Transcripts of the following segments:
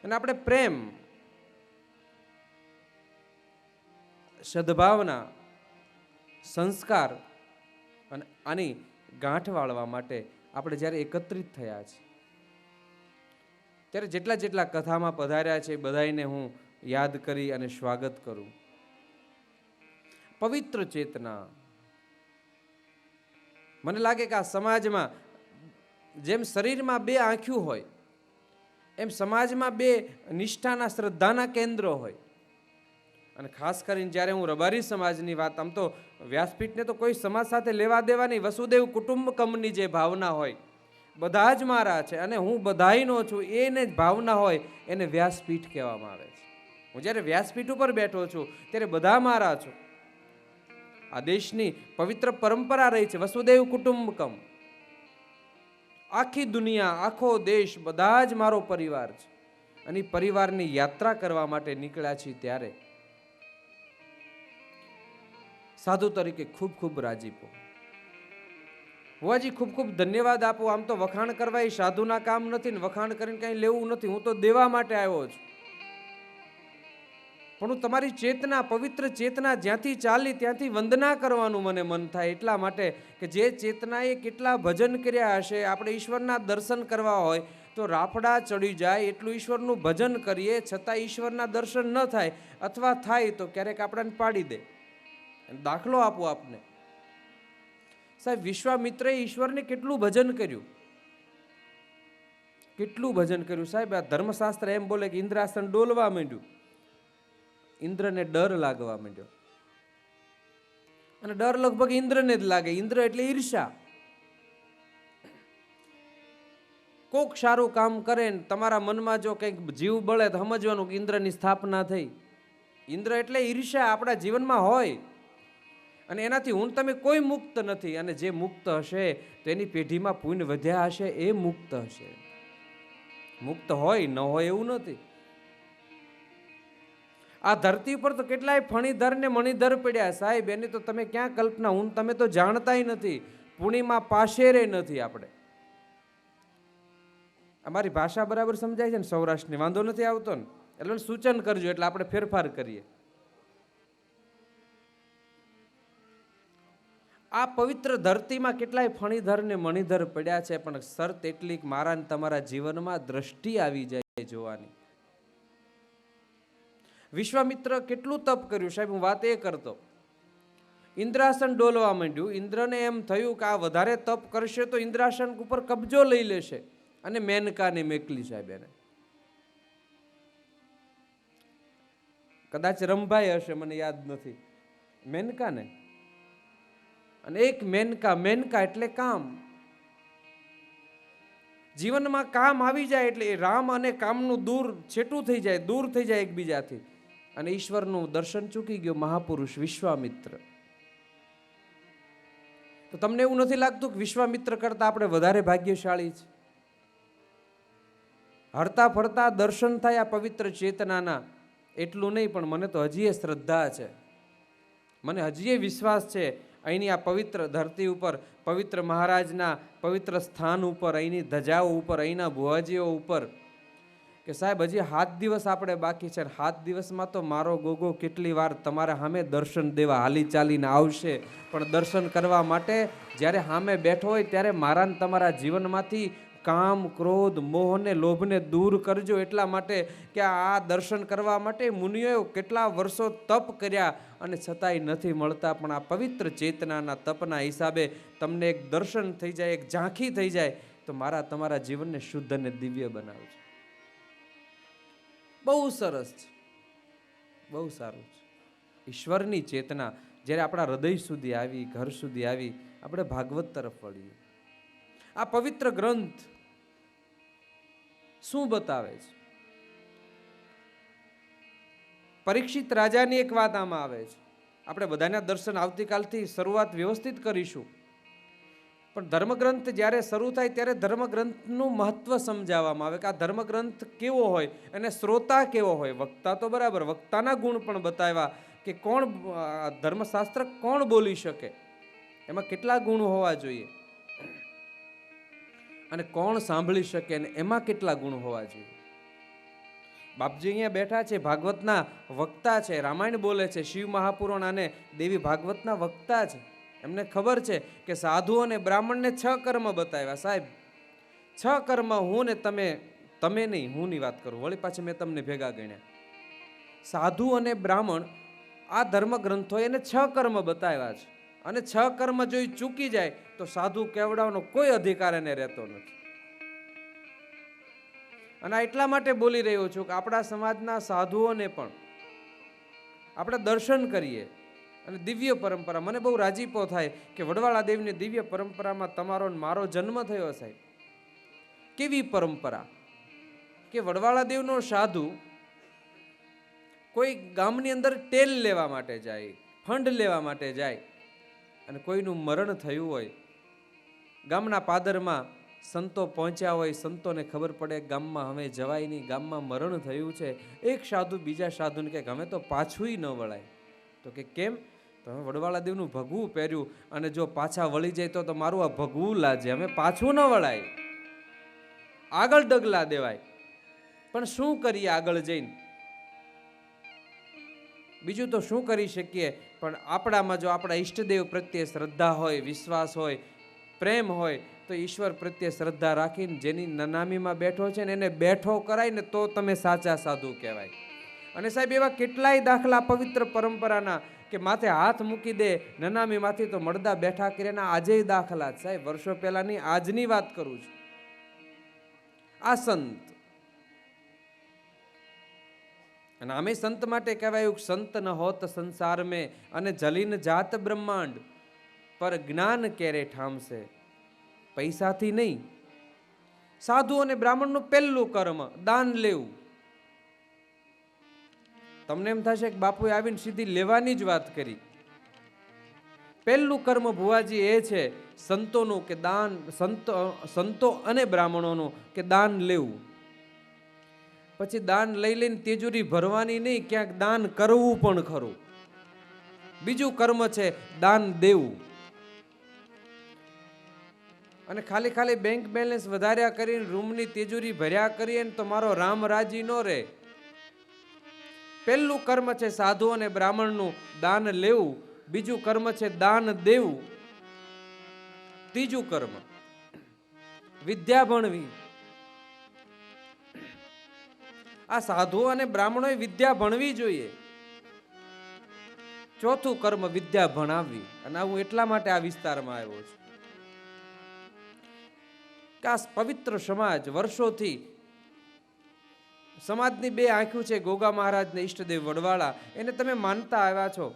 અને આપણે પ્રેમ, સદભાવના, સંસ્કાર અને આની ગાંઠ વાળવા માટે આપણે જ્યારે એકત્રિત થયા છે, ત્યારે જેટલા જેટલા કથામાં પધાર્યા છે બધાને હું યાદ કરી અને સ્વાગત કરું. પવિત્ર ચેતના, મને લાગે કે આ સમાજમાં જેમ શરીરમાં બે આંખ્યું હોય એમ સમાજમાં બે નિષ્ઠાના, શ્રદ્ધાના કેન્દ્રો હોય. અને ખાસ કરીને જ્યારે હું રબારી સમાજની વાત, આમ તો વ્યાસપીઠને તો કોઈ સમાજ સાથે લેવા દેવા નહીં, વસુદેવ કુટુંબકમની જે ભાવના હોય, બધા જ મારા છે અને હું બધાયનો છું, એને જ ભાવના હોય એને વ્યાસપીઠ કહેવામાં આવે છે. હું જ્યારે વ્યાસપીઠ ઉપર બેઠો છું ત્યારે બધા મારા છું. આ દેશની પવિત્ર પરંપરા રહી છે વસુદેવ કુટુંબકમ. આખી દુનિયા, આખો દેશ, બધા જ મારો પરિવાર છે. અને પરિવારની યાત્રા કરવા માટે નીકળ્યા છીએ ત્યારે સાધુ તરીકે ખૂબ ખૂબ રાજીપો. હોવાજી ખૂબ ખૂબ ધન્યવાદ આપો. આમ તો વખાણ કરવા એ સાધુના કામ નથી ને વખાણ કરીને કઈ લેવું નથી, હું તો દેવા માટે આવ્યો છું. પણ હું તમારી ચેતના, પવિત્ર ચેતના જ્યાંથી ચાલી ત્યાંથી વંદના કરવાનું મને મન થાય, એટલા માટે કે જે ચેતનાએ કેટલા ભજન કર્યા હશે. આપણે ઈશ્વરના દર્શન કરવા હોય તો રાફડા ચડી જાય એટલું ઈશ્વરનું ભજન કરીએ, છતાં ઈશ્વરના દર્શન ન થાય, અથવા થાય તો ક્યારેક આપણને પાડી દે. દાખલો આપું આપને, સાહેબ વિશ્વામિત્રએ ઈશ્વરને કેટલું ભજન કર્યું, કેટલું ભજન કર્યું સાહેબ. આ ધર્મશાસ્ત્ર એમ બોલે કે ઇન્દ્રાસન ડોલવા માંડ્યું, ઇન્દ્રને ડર લાગવા માંડ્યો. અને ડર લગભગ ઇન્દ્રને જ લાગે. ઇન્દ્ર એટલે ઈર્ષા. કોક સારું કામ કરે ને તમારા મનમાં જો કંઈક જીવ બળે તો સમજવાનું કે ઇન્દ્રની સ્થાપના થઈ. ઇન્દ્ર એટલે ઈર્ષા આપણા જીવનમાં હોય અને એનાથી હું તમે કોઈ મુક્ત નથી. અને જે મુક્ત હશે તો એની પેઢીમાં પુણ્ય વધ્યા હશે, એ મુક્ત હશે. મુક્ત હોય ન હોય એવું નથી. આ ધરતી ઉપર તો કેટલાય ફણીધર ને મણિધર પડ્યા સાહેબ, એની તો તમે ક્યાં કલ્પના, હું તમે તો જાણતાય નથી. પુણ્યમાં પાશેરે નથી આપણે. અમારી ભાષા બરાબર સમજાય છે ને સૌરાષ્ટ્રની? વાંધો નથી આવતો ને? એટલે સૂચન કરજો એટલે આપણે ફેરફાર કરીએ. આ પવિત્ર ધરતીમાં કેટલાય ફણીધર ને મણિધર પડ્યા છે, પણ શરત એટલી મારા ને તમારા જીવનમાં દ્રષ્ટિ આવી જાય જોવાની. વિશ્વામિત્ર કેટલું તપ કર્યું સાહેબ, હું વાત એ કરતો. ઇન્દ્રાસન ડોલવા માંડ્યું. ઇન્દ્રને એમ થયું કે આ વધારે તપ કરશે તો ઇન્દ્રાસન ઉપર કબજો લઈ લેશે, અને મેનકાને મેકલી સાહેબ એને. કદાચ રંભાઈ હશે, મને યાદ નથી. મેનકાને, અને એક મેનકા, મેનકા એટલે કામ. જીવનમાં કામ આવી જાય એટલે રામ અને કામનું દૂર છેટું થઈ જાય, દૂર થઈ જાય એકબીજાથી. અને ઈશ્વરનું દર્શન ચૂકી ગયો મહાપુરુષ વિશ્વામિત્ર. તો તમને એવું નથી લાગતું કે વિશ્વામિત્ર કરતા આપણે વધારે ભાગ્યશાળી છે? હરતા ફરતા દર્શન થાય આ પવિત્ર ચેતનાના, એટલું નહીં પણ મને તો હજી એ શ્રદ્ધા છે, મને હજી એ વિશ્વાસ છે અહીંની આ પવિત્ર ધરતી ઉપર, પવિત્ર મહારાજના પવિત્ર સ્થાન ઉપર, અહીંની ધજાઓ ઉપર, અહીંના ભુવાજીઓ ઉપર, કે સાહેબ હજી 7 દિવસ આપણે બાકી છે. 7 દિવસમાં તો મારો ગોગો કેટલી વાર તમારા સામે દર્શન દેવા હાલી ચાલીને આવશે. પણ દર્શન કરવા માટે જ્યારે સામે બેઠો હોય ત્યારે મારા ને તમારા જીવનમાંથી કામ, ક્રોધ, મોહને, લોભને દૂર કરજો. એટલા માટે કે આ દર્શન કરવા માટે મુનિઓએ કેટલા વર્ષો તપ કર્યા અને છતાંય નથી મળતા. પણ આ પવિત્ર ચેતનાના તપના હિસાબે તમને એક દર્શન થઈ જાય, એક ઝાંખી થઈ જાય તો મારા તમારા જીવનને શુદ્ધ અને દિવ્ય બનાવજો. બહુ સરસ છે, બહુ સારું છે. ઈશ્વરની ચેતના જ્યારે આપણા હૃદય સુધી આવી, ઘર સુધી આવી, આપણે ભાગવત તરફ વળીએ. આ પવિત્ર ગ્રંથ શું બતાવે છે? પરીક્ષિત રાજાની એક વાત આમાં આવે છે. આપણે બધાના દર્શન આવતીકાલથી શરૂઆત વ્યવસ્થિત કરીશું, પણ ધર્મગ્રંથ જ્યારે શરૂ થાય ત્યારે ધર્મગ્રંથનું મહત્વ સમજાવવામાં આવે કે આ ધર્મગ્રંથ કેવો હોય અને શ્રોતા કેવો હોય. વક્તા તો બરાબર, વક્તાના ગુણ પણ બતાવ્યા કે કોણ ધર્મશાસ્ત્ર કોણ બોલી શકે, એમાં કેટલા ગુણ હોવા જોઈએ, અને કોણ સાંભળી શકે અને એમાં કેટલા ગુણ હોવા જોઈએ. બાપજી અહીંયા બેઠા છે, ભાગવતના વક્તા છે, રામાયણ બોલે છે, શિવ મહાપુરાણ અને દેવી ભાગવતના વક્તા છે. એમને ખબર છે કે સાધુ અને બ્રાહ્મણને 6 કર્મ બતાવ્યા. સાહેબ 6 કર્મ હું ને તમે નહીં, હું ની વાત કરું, વળી પાછી મેં તમને ભેગા ગણ્યા. સાધુ અને બ્રાહ્મણ આ ધર્મ ગ્રંથો એને 6 કર્મ બતાવ્યા છે. અને 6 કર્મ જો એ ચૂકી જાય તો સાધુ કેવડાવવાનો કોઈ અધિકાર એને રહેતો નથી. અને એટલા માટે બોલી રહ્યો છું કે આપણા સમાજના સાધુઓને પણ આપણે દર્શન કરીએ. અને દિવ્ય પરંપરા, મને બહુ રાજીપો થાય કે વડવાળા દેવની દિવ્ય પરંપરામાં તમારો મારો જન્મ થયો. સાહેબ કેવી પરંપરા કે વડવાળા દેવનો સાધુ કોઈ ગામની અંદર તેલ લેવા માટે જાય, ફંડ લેવા માટે જાય, અને કોઈનું મરણ થયું હોય, ગામના પાદરમાં સંતો પહોંચ્યા હોય, સંતોને ખબર પડે ગામમાં હવે જવાય નહીં, ગામમાં મરણ થયું છે. એક સાધુ બીજા સાધુને કહે અમે તો પાછું ન વળાય. તો કે કેમ? તમે વડવાળા દેવનું ભગવું પહેર્યું અને જો પાછા વળી જાય તો મારું આ ભગવું લાજે, અમે પાછું ન વળાય, આગળ ડગલા દેવાય. પણ શું કરીએ આગળ જઈને? બીજું તો શું કરી શકીએ? પણ આપણામાં જો આપણા ઈષ્ટદેવ પ્રત્યે શ્રદ્ધા હોય, વિશ્વાસ હોય, પ્રેમ હોય, તો ઈશ્વર પ્રત્યે શ્રદ્ધા રાખીને જેની નનામીમાં બેઠો છે ને એને બેઠો કરાય ને તો તમે સાચા સાધુ કહેવાય. અને સાહેબ એવા કેટલાય દાખલા પવિત્ર પરંપરાના કે માથે હાથ મૂકી દે નનામીમાંથી તો મળદા બેઠા કર્યાના આજે દાખલા. સાહેબ વર્ષો પહેલાની આજની વાત કરું છું. આ સંત, અને આમે સંત માટે કહેવાયું સંત ન હોત સંસાર મેં અને જલીન જાત બ્રહ્માંડ પર જ્ઞાન કેરે ઠામશે. પૈસાથી નહીં. સાધુ અને બ્રાહ્મણનું પહેલું કર્મ દાન લેવું. તમને એમ થશે કે બાપુએ આવીને સીધી લેવાની જ વાત કરી. પહેલું કર્મ ભુવાજી એ છે સંતોનું કે દાન, સંતો અને બ્રાહ્મણોનું કે દાન લેવું. પછી દાન લઈ લઈને તિજોરી ભરવાની નહીં, ક્યાંક દાન કરવું પણ ખરું. બીજું કર્મ છે દાન દેવું. અને ખાલી ખાલી બેંક બેલેન્સ વધાર્યા કરીને રૂમની તિજોરી ભર્યા કરીએ ને તો મારો રામ રાજી નો રહે. પહેલું કર્મ છે સાધુ અને બ્રાહ્મણનું દાન લેવું. બીજું કર્મ છે દાન દેવું. ત્રીજું કર્મ વિદ્યા ભણવી. આ સાધુ અને બ્રાહ્મણોએ વિદ્યા ભણવી જોઈએ. ચોથું કર્મ વિદ્યા ભણાવવી. અને હું એટલા માટે આ વિસ્તારમાં આવ્યો છું કે આ પવિત્ર સમાજ વર્ષોથી સમાજની બે આંખો છે, ગોગા મહારાજ ને ઈષ્ટદેવ વડવાળા, એને તમે માનતા આવ્યા છો.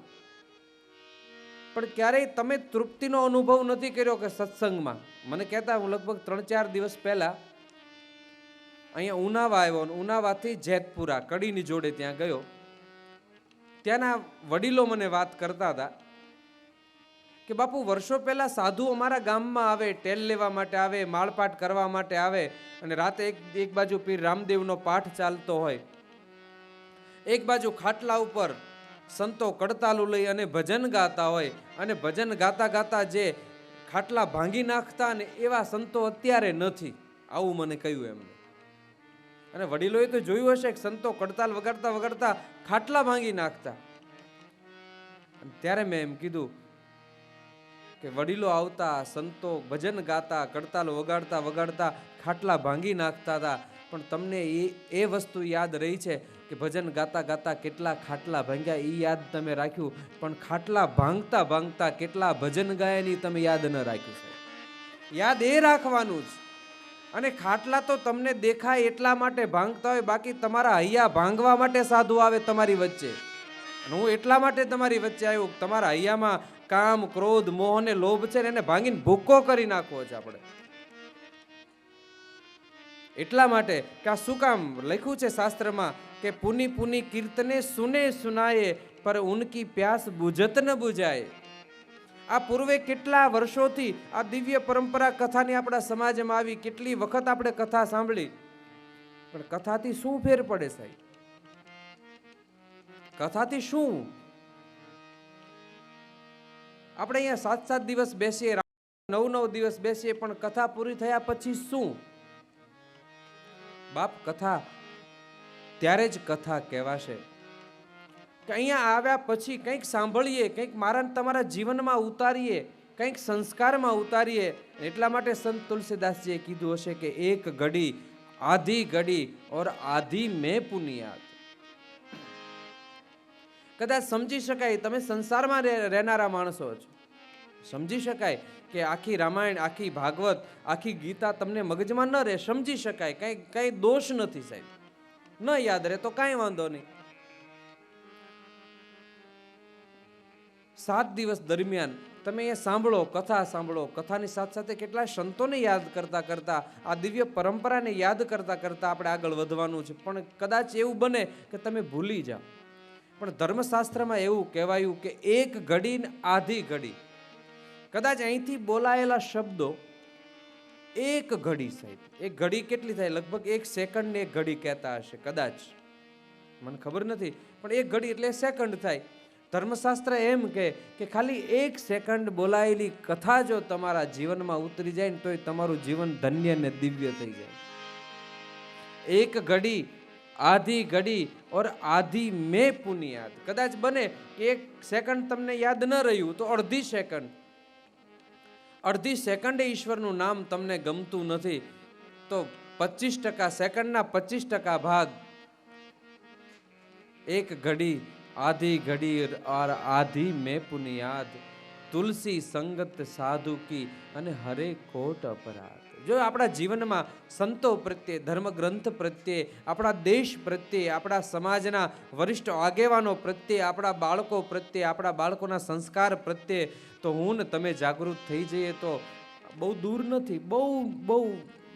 પણ ક્યારેય તમે તૃપ્તિનો અનુભવ નથી કર્યો કે સત્સંગમાં. મને કહેતા, હું લગભગ 3-4 દિવસ પહેલા અહીંયા ઉનાવા આવ્યો, ઉનાવાથી જેતપુરા કડીની જોડે ત્યાં ગયો. ત્યાંના વડીલો મને વાત કરતા હતા કે બાપુ વર્ષો પહેલા સાધુ અમારા ગામમાં આવે, ટેલ લેવા માટે આવે, માળપાઠ કરવા માટે આવે, અને રાતે એક બાજુ પીર રામદેવનો પાઠ ચાલતો હોય, એક બાજુ ખાટલા ઉપર સંતો કડતાલું લઈ અને ભજન ગાતા હોય, અને ભજન ગાતા ગાતા જે ખાટલા ભાંગી નાખતા ને એવા સંતો અત્યારે નથી. આવું મને કહ્યું એમને. અને વડીલોએ તો જોયું હશે કે સંતો કડતાલ વગાડતા વગાડતા ખાટલા ભાંગી નાખતા. ત્યારે મેં એમ કીધું કે વડીલો આવતા, સંતો ભજન ગાતા, કડતાલ વગાડતા વગાડતા ખાટલા ભાંગી નાખતા હતા, પણ તમને એ વસ્તુ યાદ રહી છે કે ભજન ગાતા ગાતા કેટલા ખાટલા ભાંગ્યા એ યાદ તમે રાખ્યું, પણ ખાટલા ભાંગતા ભાંગતા કેટલા ભજન ગાયાની તમે યાદ ન રાખ્યું છે. યાદ એ રાખવાનું જ. અને ખાટલા તો તમને દેખાય એટલા માટે ભાંગતા હોય, બાકી તમારા હૈયા ભાંગવા માટે સાધુ આવે તમારી વચ્ચે. અને હું એટલા માટે તમારી વચ્ચે આવ્યો, તમારા હૈયામાં કામ, ક્રોધ, મોહ અને લોભ છે ને એને ભાંગીને ભૂક્કો કરી નાખવો છે આપણે. એટલા માટે કે આ શું કામ લખ્યું છે શાસ્ત્રમાં કે પુની પુની કીર્તને સુને સુનાયે પર ઉનકી પ્યાસ બુઝત ન બુઝાય. આ પૂર્વે કેટલા વર્ષોથી આ દિવ્ય પરંપરા કથાની આપણા સમાજમાં આવી, કેટલી વખત આપણે કથા સાંભળી, પણ કથાથી શું ફેર પડે સાહેબ? કથાથી શું? આપણે અહીંયા 7-7 દિવસ બેસીએ, 9-9 દિવસ બેસીએ, પણ કથા પૂરી થયા પછી શું? બાપ કથા ત્યારે જ કથા કહેવાશે. કે અહીંયા આવ્યા પછી કંઈક સાંભળીએ, કંઈક મારા તમારા જીવનમાં ઉતારીએ, કંઈક સંસ્કારમાં ઉતારીએ. એટલા માટે સંત તુલસીદાસજીએ કીધું હશે કે એક ઘડી આધી ઘડી ઓર આધી મેં પુનિયાદ. કદાચ સમજી શકાય, તમે સંસારમાં રહેનારા માણસો છો, સમજી શકાય કે આખી રામાયણ, આખી ભાગવત, આખી ગીતા તમને મગજમાં ન રહે, સમજી શકાય, કઈ દોષ નથી સાહેબ. ન યાદ રહે તો કાંઈ વાંધો નહીં. 7 દિવસ દરમિયાન તમે એ સાંભળો, કથા સાંભળો, કથાની સાથે સાથે કેટલા સંતોને યાદ કરતા કરતા, આ દિવ્ય પરંપરાને યાદ કરતા કરતા આપણે આગળ વધવાનું છે. પણ કદાચ એવું બને કે તમે ભૂલી જાઓ. પણ ધર્મશાસ્ત્રમાં એવું કહેવાયું કે એક ઘડી ને આધી ઘડી. કદાચ અહીંથી બોલાયેલા શબ્દો એક ઘડી સાહેબ, એક ઘડી કેટલી થાય? લગભગ 1 સેકન્ડ ને 1 ઘડી કહેતા હશે કદાચ, મને ખબર નથી, પણ 1 ઘડી એટલે સેકન્ડ થાય. ધર્મશાસ્ત્ર એમ કે ખાલી 1 સેકન્ડ બોલાયેલી કથા જો તમારા જીવનમાં ઉતરી જાય ને તોય તમારું જીવન ધન્ય ને દિવ્ય થઈ જાય. એક ઘડી આધી ઘડી ઓર આધી મેં પુનિયાદ. કદાચ બને કે 1 સેકન્ડ તમને યાદ ન રહ્યું તો અડધી સેકન્ડે ઈશ્વરનું નામ તમને ગમતું નથી તો 25% સેકન્ડના 25% ભાગ એક ઘડી આધી ઘડી और आधी में पुनियाद तुलसी संगत साधु की અને હરે કોટ અપરાધ. જો આપણા જીવનમાં સંતો પ્રત્યે, ધર્મગ્રંથ પ્રત્યે, આપણા દેશ પ્રત્યે, આપણા સમાજના વરિષ્ઠ આગેવાનો પ્રત્યે, આપણા બાળકો પ્રત્યે, આપણા બાળકોના સંસ્કાર પ્રત્યે તો હું ને તમે જાગૃત થઈ જઈએ તો બહુ દૂર નથી,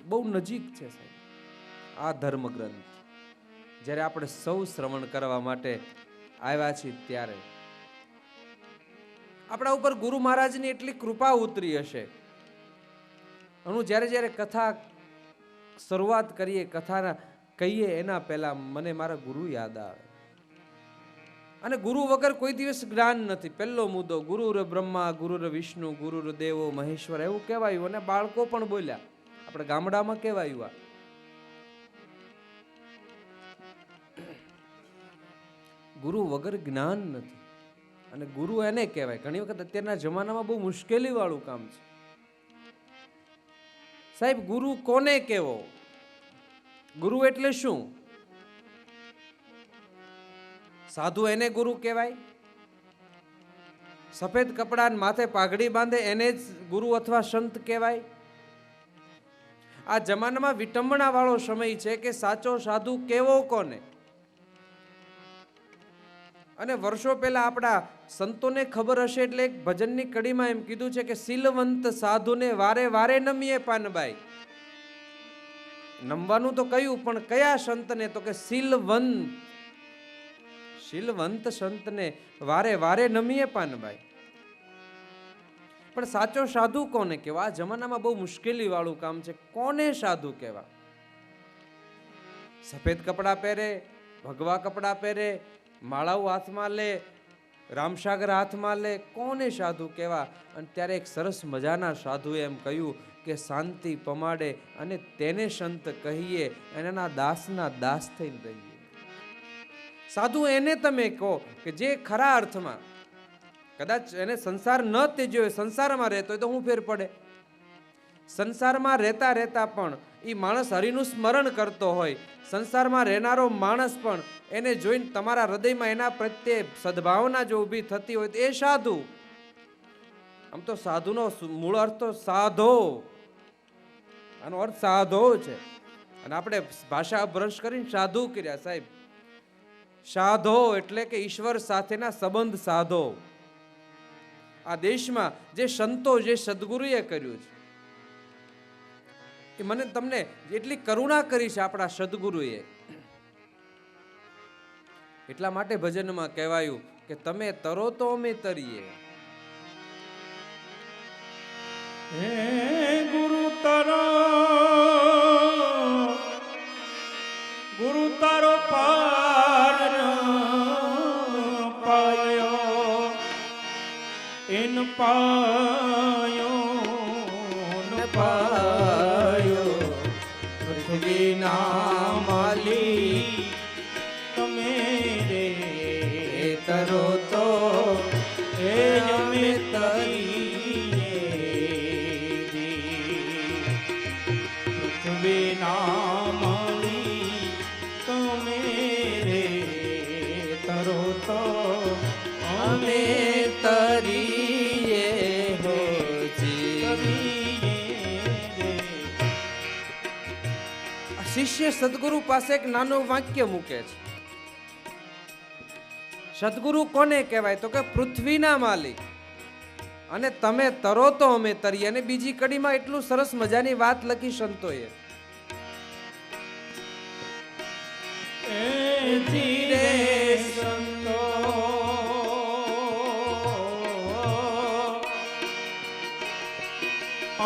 બહુ નજીક છે સાહેબ આ ધર્મગ્રંથ. જ્યારે આપણે સૌ શ્રવણ કરવા માટે આવ્યા છીએ ત્યારે આપણા ઉપર ગુરુ મહારાજની એટલી કૃપા ઉતરી હશે. હું જ્યારે કથા શરૂઆત કરીએ, કથાના કહીએ એના પહેલા મને મારા ગુરુ યાદ આવે. અને ગુરુ વગર કોઈ દિવસ જ્ઞાન નથી. પહેલો મુદ્દો, ગુરુર બ્રહ્મા ગુરુર વિષ્ણુ ગુરુર દેવો મહેશ્વર, એવું કહેવાયું. અને બાળકો પણ બોલ્યા, આપણે ગામડામાં કહેવાયું. આ ગુરુ વગર જ્ઞાન નથી. અને ગુરુ એને કહેવાય. ઘણી વખત અત્યારના જમાનામાં બહુ મુશ્કેલી વાળું કામ છે સાહેબ. ગુરુ કોને કહેવો? ગુરુ એટલે શું? સાધુ એને ગુરુ કહેવાય? સફેદ કપડા માથે પાઘડી બાંધે એને જ ગુરુ અથવા સંત કહેવાય? આ જમાનામાં વિટંબણા વાળો સમય છે કે સાચો સાધુ કેવો કોને? અને વર્ષો પહેલા આપણા સંતોને ખબર હશે એટલે એક ભજનની કડીમાં એમ કીધું છે કે શીલવંત સાધુને વારે વારે નમીએ પાનબાઈ. નમવાનું તો કયું, પણ કયા સંતને? તો કે શીલવંત સંતને વારે વારે નમીએ પાનબાઈ. પણ સાચો સાધુ કોને કહેવા? આ જમાનામાં બહુ મુશ્કેલી વાળું કામ છે. કોને સાધુ કહેવા? સફેદ કપડા પહેરે, ભગવા કપડા પહેરે, માળાઓ હાથમાં લે, રામસાગર હાથમાં લે, કોને સાધુ કહેવા? અને ત્યારે એક સરસ મજાના સાધુએ એમ કહ્યું કે શાંતિ પમાડે અને તેને સંત કહીએ, એના દાસના દાસ થઈને રહીએ. સાધુ એને તમે કહો કે જે ખરા અર્થમાં કદાચ એને સંસાર ન તેજ્યો હોય, સંસારમાં રહેતો હોય તો શું ફેર પડે? સંસારમાં રહેતા રહેતા પણ એ માણસ હરિનું સ્મરણ કરતો હોય, સંસારમાં રહેનારો માણસ પણ એને જોઈને તમારા હૃદયમાં એના પ્રત્યે સદભાવના જો ઊભી થતી હોય તો એ સાધુ. આમ તો સાધુનો મૂળ અર્થ તો સાધો, આનો અર્થ સાધો છે. અને આપણે ભાષા અભ્રંશ કરીને સાધુ કર્યા સાહેબ. સાધો એટલે કે ઈશ્વર સાથેના સંબંધ સાધો. આ દેશમાં જે સંતો, જે સદગુરુએ કર્યું છે એ મને તમને એટલી કરુણા કરી છે આપણા સદગુરુએ. એટલા માટે ભજનમાં કહેવાયું કે તમે તરો તો અમે તરીએ. હે ગુરુ તારો પાર પાયો ઇન પાયો પાયો પૃથ્વી ના માલી તરો તો એ અમે તરીએ પૃથ્વીના માલી તમે રે તરો તો અમે તરીએ હોજી. શિષ્ય સદગુરુ પાસે એક નાનું વાક્ય મૂકે છે. સદગુરુ કોને કહેવાય? તો કે પૃથ્વીના માલિક. અને તમે તરો તો અમે તરીએ. અને બીજી કડીમાં એટલું સરસ મજાની વાત લખી સંતોએ. ધીરે સંતો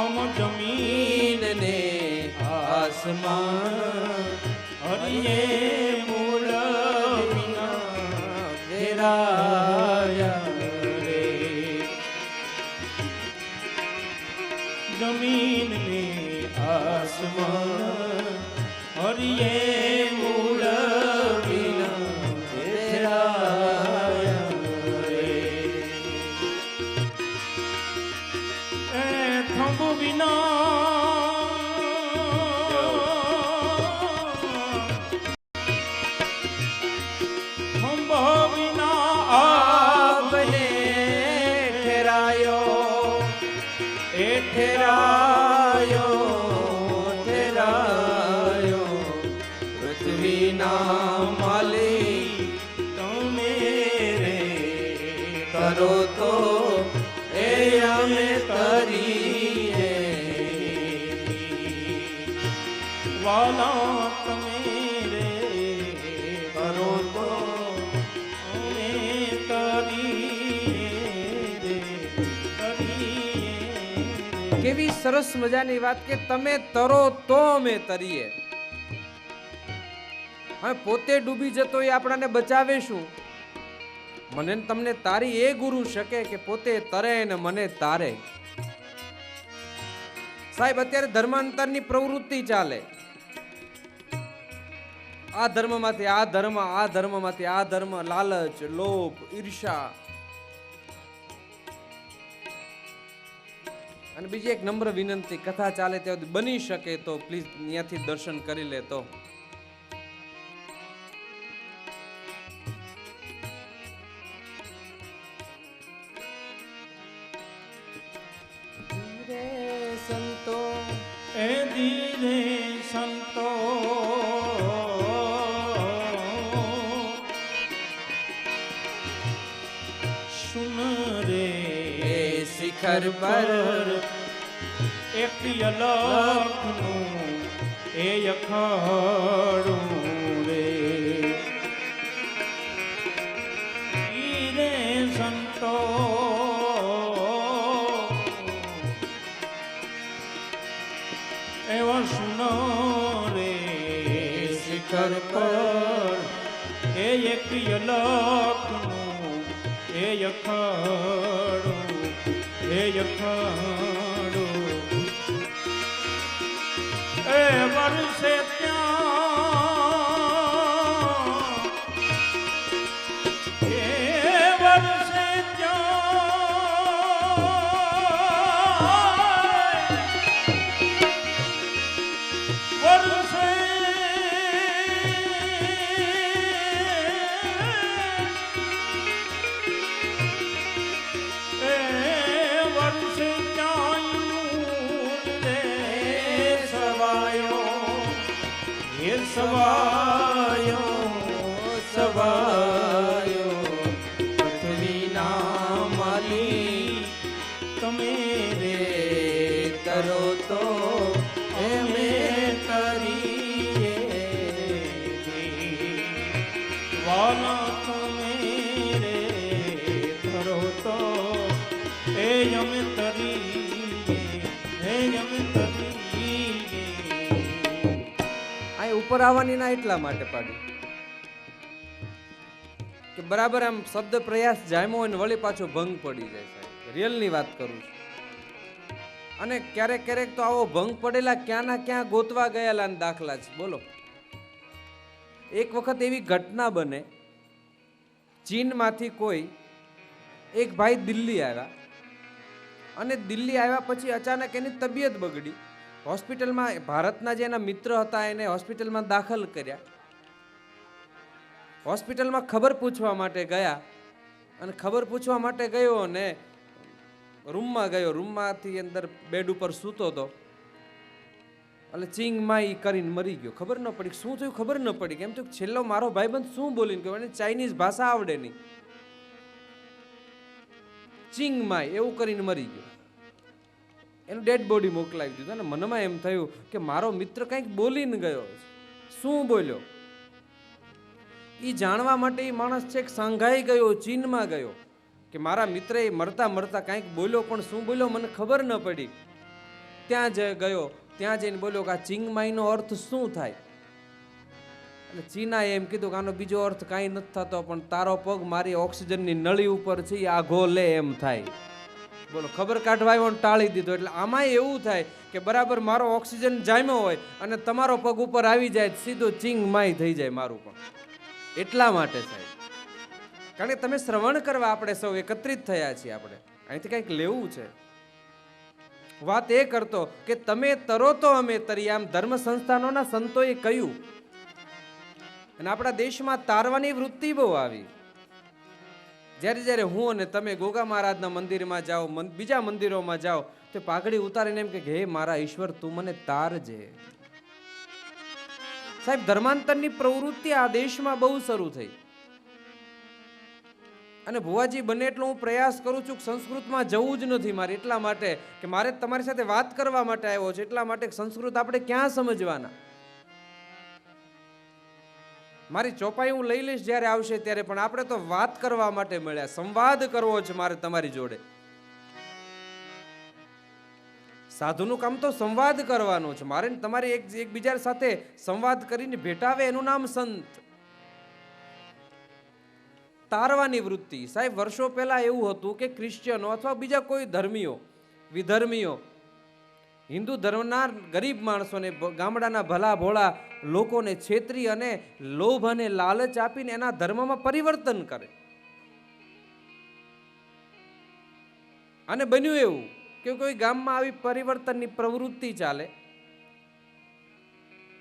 અમ જમીન ને આસમાન હરિયે મૂળ વિના વેરાયા રે જમીન ને આસમાન હરિયે મૂળ વિના વેરાયા રે એ થંભ વિના ઠેરાયો ઠેરાયો પૃથ્વીના માલિક તમે રે તરો તો એ અમે તરીએ. વાલા તમે રે કરો તો અમે તરીએ કેવી સરસ મજાની વાત કે તમે તરો તો અમે તરીએ. હવે પોતે ડૂબી જતો એ આપણાને બચાવે શું? મને ને તમને તારી એ ગુરુ શકે કે પોતે તરે ને મને તારે. સાહેબ, અત્યારે ધર્માંતરની પ્રવૃત્તિ ચાલે. આ ધર્મમાંથી આ ધર્મ, આ ધર્મમાંથી આ ધર્મ, લાલચ, લોભ, ઈર્ષા. અને બીજી એક નમ્ર વિનંતી, કથા ચાલે ત્યાં બની શકે તો પ્લીઝ ત્યાંથી દર્શન કરી લે તો. સંતો એ ધીરે સંતો સુન રે શિખર પર એક અલખનું એ અખાડું રે ધીરે સંતો એવા સુનો રે શિખર પર એ એક અલખનું એ અખાડું એ અખાડું એ વર્ષે ત્યાં એ વર્ષે ત્યાં વર્ષે એ વર્ષે સવાયો સવાયો પૃથ્વીના માલિક તમે રે તરો તો એમે કરીએ વાલા તમે રે તરો તો એ અમે તરીએ એ અમે તરીએ. ઉપર આવવાની ના એટલા માટે પાડી કે બરાબર આમ શબ્દ પ્રયાસ જામ્યો અને વળી પાછો ભંગ પડી જાય. સાહેબ, રિયલ ની વાત કરું છું. અને ક્યારેક ક્યારેક તો આવો ભંગ પડેલા ક્યાં ના ક્યાં ગોતવા ગયેલા દાખલા છે. બોલો, એક વખત એવી ઘટના બને ચીનમાંથી કોઈ એક ભાઈ દિલ્હી આવ્યા, અને દિલ્હી આવ્યા પછી અચાનક એની તબિયત બગડી. હોસ્પિટલમાં ભારતના જે એના મિત્ર હતા એને હોસ્પિટલમાં દાખલ કર્યા. હોસ્પિટલમાં ખબર પૂછવા માટે ગયા, અને ખબર પૂછવા માટે ગયો અને રૂમમાં ગયો. રૂમમાંથી અંદર બેડ ઉપર સૂતો હતો, એટલે ચિંગ માઈ કરીને મરી ગયો. ખબર ન પડી શું થયું, ખબર ન પડી. કેમ તો છેલ્લો મારો ભાઈબંધ શું બોલીને ગયો, એને ચાઇનીઝ ભાષા આવડે નહીં. ચિંગ માઈ એવું કરીને મરી ગયો. એનું ડેડ બોડી મોકલાવી દીધું. અને મનમાં એમ થયું કે મારો મિત્ર કંઈક બોલીને ગયો. શું બોલ્યો એ જાણવા માટે એ માણસ છેક સાંઘાઈ ગયો, ચીનમાં ગયો કે મારા મિત્ર એ મરતા મરતા કંઈક બોલ્યો, પણ શું બોલ્યો મને ખબર ન પડી. ત્યાં જ ગયો, ત્યાં જઈને બોલ્યો કે આ ચિંગમાઈનો અર્થ શું થાય? એટલે ચીનાએ એમ કીધું કે આનો બીજો અર્થ કાંઈ નથી થતો, પણ તારો પગ મારી ઓક્સિજનની નળી ઉપર છે એ આઘો લે એમ થાય. બોલો, ખબર કાઢવા આવ્યો ટાળી દીધો. એટલે આમાં એવું થાય કે બરાબર મારો ઓક્સિજન જામ્યો હોય અને તમારો પગ ઉપર આવી જાય, સીધો ચિંગમાઈ થઈ જાય મારું પણ. એટલા માટે સાહેબ, કારણ કે તમે શ્રવણ કરવા આપણે સૌ એકત્રિત થયા છીએ, આપણે અહીંથી કંઈક લેવું છે. વાત એ કરતો કે તમે તરો તો અમે તરી, આમ ધર્મ સંસ્થાનોના સંતોએ કહ્યું. અને આપણા દેશમાં તારવાની વૃત્તિ બહુ આવી. જ્યારે જ્યારે હું અને તમે ગોગા મહારાજના મંદિરમાં જાઓ, બીજા મંદિરોમાં જાઓ, તો પાઘડી ઉતારીને એમ કે હે મારા ઈશ્વર તું મને તારજે. સાહેબ, ધર્માંતરની પ્રવૃત્તિ આ દેશમાં બહુ શરૂ થઈ. અને ભુવાજી બને એટલો હું પ્રયાસ કરું છું કે સંસ્કૃતમાં જવું જ નથી મારે, એટલા માટે કે મારે તમારી સાથે વાત કરવા માટે આવ્યો છે. એટલા માટે સંસ્કૃત આપણે ક્યાં સમજવાના. મારી ચોપાઈ હું લઈ લઈશ જ્યારે આવશે ત્યારે, પણ આપણે તો વાત કરવા માટે મળ્યા, સંવાદ કરવો છે મારે તમારી જોડે. સાધુનું કામ તો સંવાદ કરવાનો છે મારે. તમારે એકબીજા સાથે સંવાદ કરીને ભેટાવે એનું નામ સંત. તારવાની વૃત્તિ. સાહેબ, વર્ષો પહેલા એવું હતું કે ક્રિશ્ચિયનો અથવા બીજા કોઈ ધર્મીઓ, વિધર્મીઓ, હિન્દુ ધર્મના ગરીબ માણસોને, ગામડાના ભલા ભોળા લોકોને છેતરી અને લોભ અને લાલચ આપીને એના ધર્મમાં પરિવર્તન કરે. અને બન્યું એવું કે કોઈ ગામમાં આવી પરિવર્તનની પ્રવૃત્તિ ચાલે.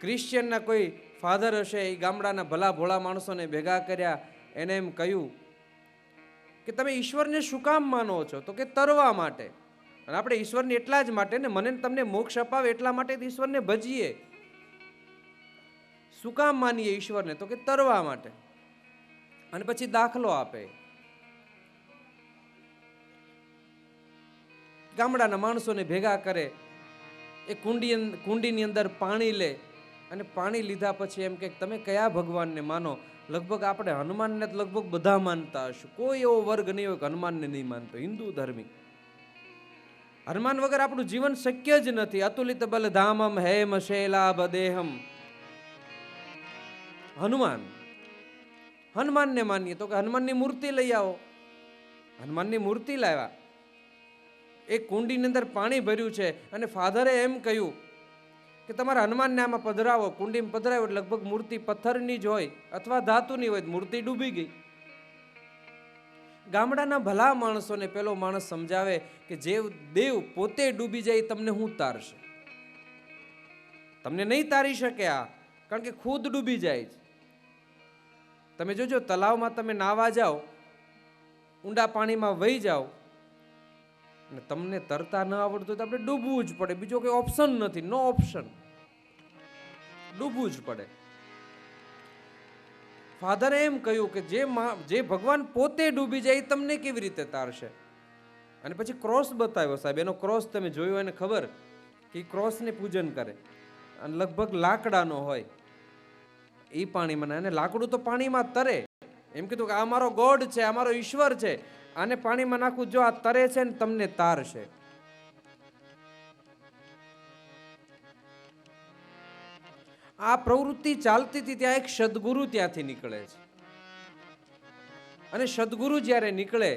ક્રિશ્ચિયનના કોઈ ફાધર હશે, એ ગામડાના ભલા ભોળા માણસોને ભેગા કર્યા, એને એમ કહ્યું કે તમે ઈશ્વરને શું કામ માનો છો? તો કે તરવા માટે. અને આપણે ઈશ્વરને એટલા જ માટે ને, મને તમને મોક્ષ અપાવે એટલા માટે ઈશ્વરને ભજીએ. શું કામ માનીએ ઈશ્વરને? તો કે તરવા માટે. અને પછી દાખલો આપે. ગામડાના માણસોને ભેગા કરે, એ કુંડીની અંદર પાણી લે, અને પાણી લીધા પછી એમ કે તમે કયા ભગવાનને માનો? લગભગ આપણે હનુમાનને લગભગ બધા માનતા હશું. કોઈ એવો વર્ગ નહીં હોય કે હનુમાનને નહીં માનતો. હિન્દુ ધર્મી. હનુમાન વગર આપણું જીવન શક્ય જ નથી. અતુલિત બલ ધામમ હેમ શૈલાભ દેહમ. હનુમાનને માનીએ તો કે હનુમાનની મૂર્તિ લઈ આવો. હનુમાનની મૂર્તિ લાવ્યા, એક કુંડીની અંદર પાણી ભર્યું છે, અને ફાધરે એમ કહ્યું કે તમારા હનુમાનને આમાં પધરાવો. કુંડીમાં પધરાવો એટલે લગભગ મૂર્તિ પથ્થરની જ હોય અથવા ધાતુની હોય, મૂર્તિ ડૂબી ગઈ. ગામડાના ભલા માણસોને પેલો માણસ સમજાવે કે જે દેવ પોતે ડૂબી જાય તમને હું તારશે? તમને નહીં તારી શકે આ, કારણ કે ખુદ ડૂબી જાય છે. તમે જોજો, તલાવમાં તમે નાવા જાઓ, ઊંડા પાણીમાં વહી જાઓ, અને તમને તરતા ન આવડતું તો આપણે ડૂબવું જ પડે. બીજો કોઈ ઓપ્શન નથી. નો ઓપ્શન. ડૂબવું જ પડે. ફાધરે એમ કહ્યું કે જે ભગવાન પોતે ડૂબી જાય તમને કેવી રીતે તારશે? અને પછી ક્રોસ બતાવ્યો. સાહેબ, એનો ક્રોસ તમે જોયો, એને ખબર કે ક્રોસને પૂજન કરે, અને લગભગ લાકડાનો હોય. એ પાણીમાં, અને લાકડું તો પાણીમાં તરે. એમ કીધું કે આ મારો ગોડ છે, આ મારો ઈશ્વર છે, આને પાણીમાં નાખું, જો આ તરે છે ને તમને તારશે. આ પ્રવૃત્તિ ચાલતી હતી ત્યાં એક સદગુરુ ત્યાંથી નીકળે છે. અને સદગુરુ જ્યારે નીકળે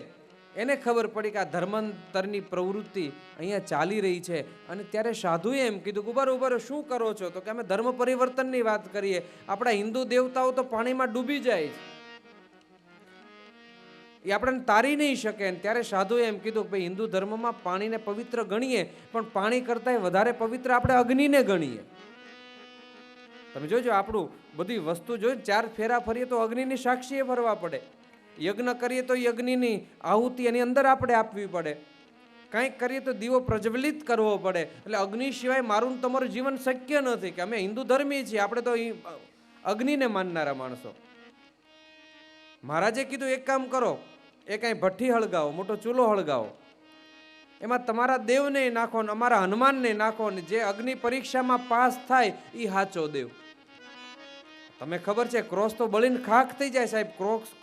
એને ખબર પડી કે આ ધર્માંતરની પ્રવૃત્તિ અહીંયા ચાલી રહી છે. અને ત્યારે સાધુએ એમ કીધું કે ઉભા શું કરો છો? તો કે અમે ધર્મ પરિવર્તનની વાત કરીએ. આપણા હિન્દુ દેવતાઓ તો પાણીમાં ડૂબી જાય છે. એ આપણને તારી નહીં શકે. અને ત્યારે સાધુએ એમ કીધું કે ભાઈ હિન્દુ ધર્મમાં પાણીને પવિત્ર ગણીએ, પણ પાણી કરતાંય વધારે પવિત્ર આપણે અગ્નિને ગણીએ. તમે જોજો, આપણું બધી વસ્તુ જોઈએ, 4 ફેરા ફરીએ તો અગ્નિની સાક્ષીએ ફરવા પડે. યજ્ઞ કરીએ તો યજ્ઞની આહુતિ એની અંદર આપણે આપવી પડે. કંઈક કરીએ તો દીવો પ્રજ્વલિત કરવો પડે. એટલે અગ્નિ સિવાય મારું તમારું જીવન શક્ય નથી. કે અમે હિન્દુ ધર્મી છીએ, આપણે તો અગ્નિને માનનારા માણસો. મહારાજે કીધું એક કામ કરો, એ કાંઈ ભઠ્ઠી હળગાવો, મોટો ચૂલો હળગાવો, એમાં તમારા દેવને નાખો ને અમારા હનુમાનને નાખો, ને જે અગ્નિ પરીક્ષામાં પાસ થાય એ સાચો દેવ. તમે ખબર છે, ક્રોસ તો બળીને ખાખ થઈ જાય સાહેબ.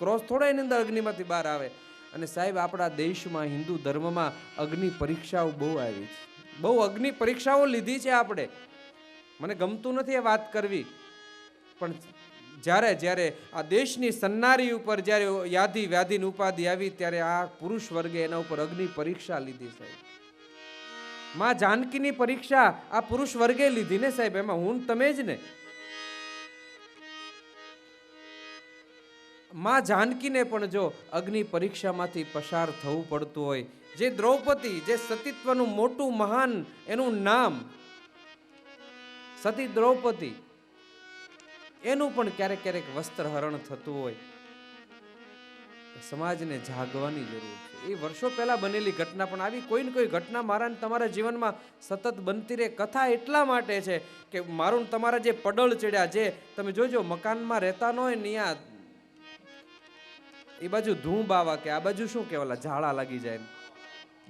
ક્રોસ થોડા એની અંદર અગ્નિમાંથી બહાર આવે. અને સાહેબ આપણા દેશમાં હિન્દુ ધર્મમાં અગ્નિ પરીક્ષાઓ બહુ આવી છે. બહુ અગ્નિ પરીક્ષાઓ લીધી છે આપણે. મને ગમતું નથી એ વાત કરવી, પણ જ્યારે આ દેશની સન્નારી ઉપર જ્યારે યાદી વ્યાધિની ઉપાધિ આવી, ત્યારે આ પુરુષ વર્ગે એના ઉપર અગ્નિ પરીક્ષા લીધી સાહેબ. માં જાનકીની પરીક્ષા આ પુરુષ વર્ગે લીધી ને સાહેબ. એમાં હું તમે જ ને. માં જાનકીને પણ જો અગ્નિ પરીક્ષામાંથી પસાર થવું પડતું હોય, જે દ્રૌપદી, જે સતીત્વનું મોટું મહાન એનું નામ સતી દ્રૌપદી, એનું પણ ક્યારેક ક્યારેક વસ્ત્રહરણ થતું હોય, સમાજને જાગવાની જરૂર છે. એ વર્ષો પહેલા બનેલી ઘટના, પણ આવી કોઈ ને કોઈ ઘટના મારા ને તમારા જીવનમાં સતત બનતી રહે. કથા એટલા માટે છે કે મારું ને તમારા જે પડળ ચડ્યા, જે તમે જોજો મકાનમાં રહેતા ન હોય ને, અહીંયા એ બાજુ ધૂં બાવા કે આ બાજુ શું કહેવાલા ઝાડા લાગી જાય,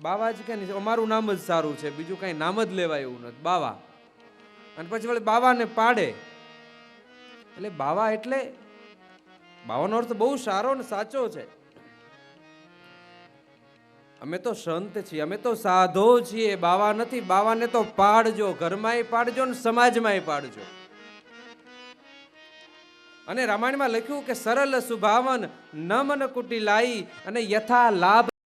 બાવા જ કે નહીં, અમારું નામ જ સારું છે, બીજું કાંઈ નામ જ લેવાય એવું નથી, બાવા. અને પછી વળી બાવાને પાડે. એટલે બાવા એટલે બાવાનો અર્થ બહુ સારો ને સાચો છે. અમે તો સંત છીએ, અમે તો સાધો છીએ, બાવા નથી. બાવાને તો પાડજો, ઘરમાંય પાડજો ને સમાજમાંય પાડજો. અને રામાયણમાં લખ્યું કે સરળ સુભાવન ન મન કુટિલાઈ, અને યથા લાભ